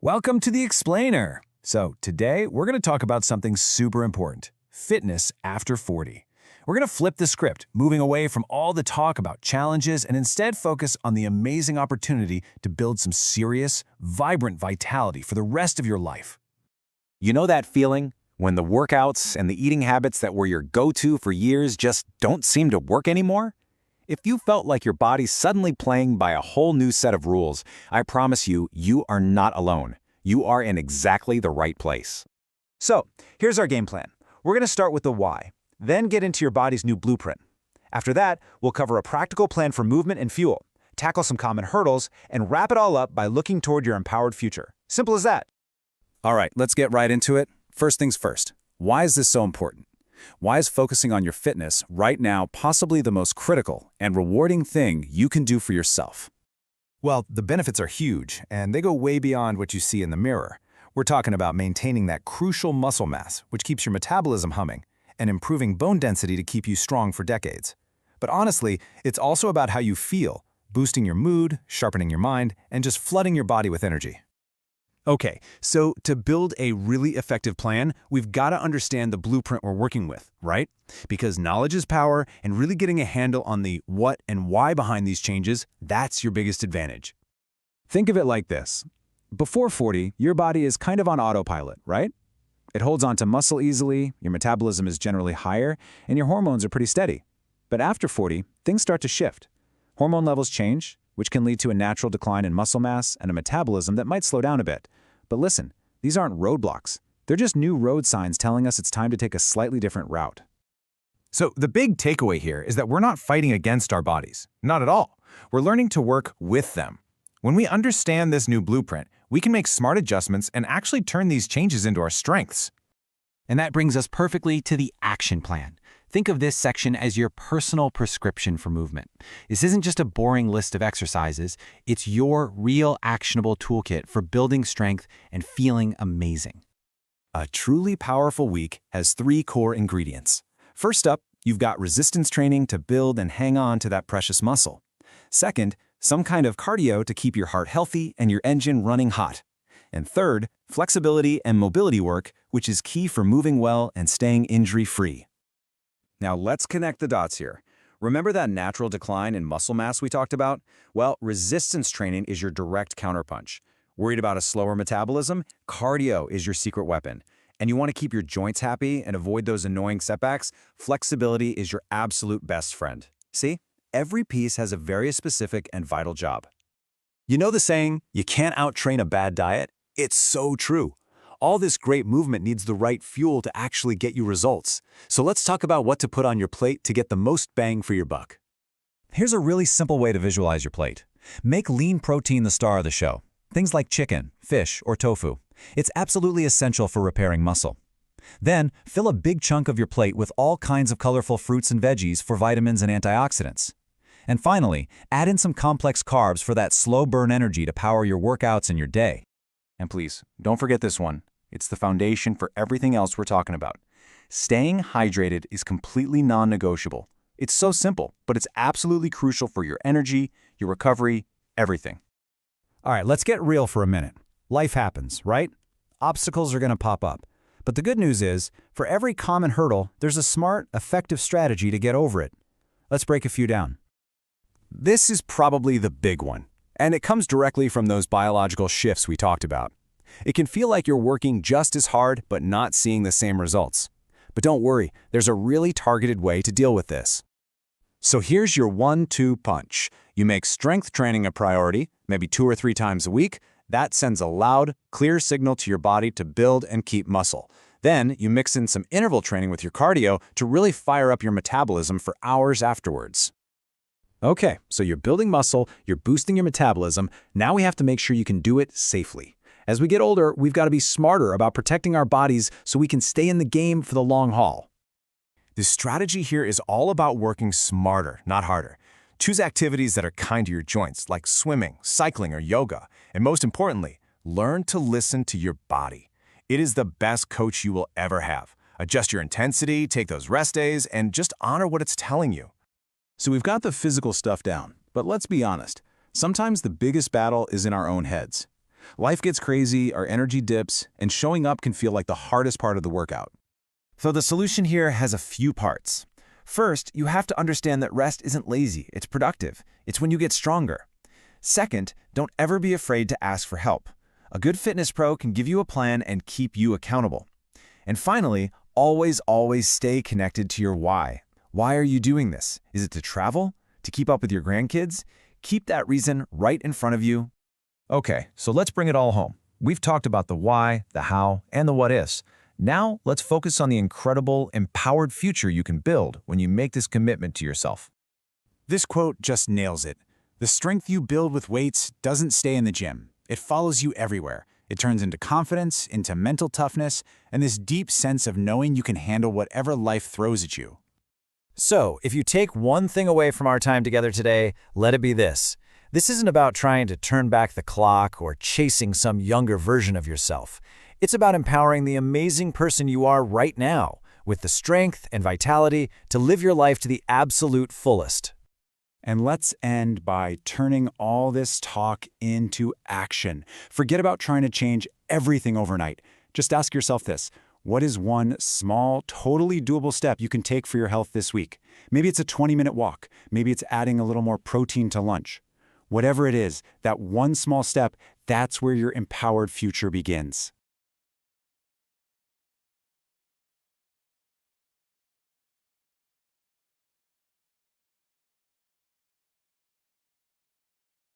Welcome to The Explainer. So today we're going to talk about something super important, fitness after 40. We're going to flip the script, moving away from all the talk about challenges and instead focus on the amazing opportunity to build some serious, vibrant vitality for the rest of your life. You know that feeling when the workouts and the eating habits that were your go-to for years just don't seem to work anymore? If you felt like your body's suddenly playing by a whole new set of rules, I promise you, you are not alone. You are in exactly the right place. So, here's our game plan. We're going to start with the why, then get into your body's new blueprint. After that, we'll cover a practical plan for movement and fuel, tackle some common hurdles, and wrap it all up by looking toward your empowered future. Simple as that. All right, let's get right into it. First things first, why is this so important? Why is focusing on your fitness right now possibly the most critical and rewarding thing you can do for yourself? Well, the benefits are huge, and they go way beyond what you see in the mirror. We're talking about maintaining that crucial muscle mass, which keeps your metabolism humming, and improving bone density to keep you strong for decades. But honestly, it's also about how you feel, boosting your mood, sharpening your mind, and just flooding your body with energy. Okay, so to build a really effective plan, we've got to understand the blueprint we're working with, right? Because knowledge is power, and really getting a handle on the what and why behind these changes, that's your biggest advantage. Think of it like this. Before 40, your body is kind of on autopilot, right? It holds on to muscle easily, your metabolism is generally higher, and your hormones are pretty steady. But after 40, things start to shift. Hormone levels change, which can lead to a natural decline in muscle mass and a metabolism that might slow down a bit. But listen, these aren't roadblocks. They're just new road signs telling us it's time to take a slightly different route. So the big takeaway here is that we're not fighting against our bodies. Not at all. We're learning to work with them. When we understand this new blueprint, we can make smart adjustments and actually turn these changes into our strengths. And that brings us perfectly to the action plan. Think of this section as your personal prescription for movement. This isn't just a boring list of exercises, it's your real actionable toolkit for building strength and feeling amazing. A truly powerful week has 3 core ingredients. First up, you've got resistance training to build and hang on to that precious muscle. Second, some kind of cardio to keep your heart healthy and your engine running hot. And third, flexibility and mobility work, which is key for moving well and staying injury-free. Now let's connect the dots here. Remember that natural decline in muscle mass we talked about? Well, resistance training is your direct counterpunch. Worried about a slower metabolism? Cardio is your secret weapon. And you want to keep your joints happy and avoid those annoying setbacks? Flexibility is your absolute best friend. See? Every piece has a very specific and vital job. You know the saying, you can't out-train a bad diet? It's so true. All this great movement needs the right fuel to actually get you results. So let's talk about what to put on your plate to get the most bang for your buck. Here's a really simple way to visualize your plate. Make lean protein the star of the show. Things like chicken, fish, or tofu. It's absolutely essential for repairing muscle. Then, fill a big chunk of your plate with all kinds of colorful fruits and veggies for vitamins and antioxidants. And finally, add in some complex carbs for that slow burn energy to power your workouts and your day. And please, don't forget this one. It's the foundation for everything else we're talking about. Staying hydrated is completely non-negotiable. It's so simple, but it's absolutely crucial for your energy, your recovery, everything. All right, let's get real for a minute. Life happens, right? Obstacles are going to pop up. But the good news is, for every common hurdle, there's a smart, effective strategy to get over it. Let's break a few down. This is probably the big one, and it comes directly from those biological shifts we talked about. It can feel like you're working just as hard but not seeing the same results. But don't worry, there's a really targeted way to deal with this. So here's your 1-2 punch. You make strength training a priority, maybe 2 or 3 times a week. That sends a loud, clear signal to your body to build and keep muscle. Then you mix in some interval training with your cardio to really fire up your metabolism for hours afterwards. Okay, so you're building muscle, you're boosting your metabolism. Now we have to make sure you can do it safely. As we get older, we've got to be smarter about protecting our bodies so we can stay in the game for the long haul. The strategy here is all about working smarter, not harder. Choose activities that are kind to your joints, like swimming, cycling, or yoga. And most importantly, learn to listen to your body. It is the best coach you will ever have. Adjust your intensity, take those rest days, and just honor what it's telling you. So we've got the physical stuff down, but let's be honest. Sometimes the biggest battle is in our own heads. Life gets crazy, our energy dips, and showing up can feel like the hardest part of the workout. So the solution here has a few parts. First, you have to understand that rest isn't lazy, it's productive. It's when you get stronger. Second, don't ever be afraid to ask for help. A good fitness pro can give you a plan and keep you accountable. And finally, always stay connected to your why. Why are you doing this? Is it to travel? To keep up with your grandkids? Keep that reason right in front of you. Okay, so let's bring it all home. We've talked about the why, the how, and the what-ifs. Now, let's focus on the incredible, empowered future you can build when you make this commitment to yourself. This quote just nails it. The strength you build with weights doesn't stay in the gym. It follows you everywhere. It turns into confidence, into mental toughness, and this deep sense of knowing you can handle whatever life throws at you. So, if you take one thing away from our time together today, let it be this. This isn't about trying to turn back the clock or chasing some younger version of yourself. It's about empowering the amazing person you are right now, with the strength and vitality to live your life to the absolute fullest. And let's end by turning all this talk into action. Forget about trying to change everything overnight. Just ask yourself this. What is one small, totally doable step you can take for your health this week? Maybe it's a 20-minute walk. Maybe it's adding a little more protein to lunch. Whatever it is, that one small step, that's where your empowered future begins.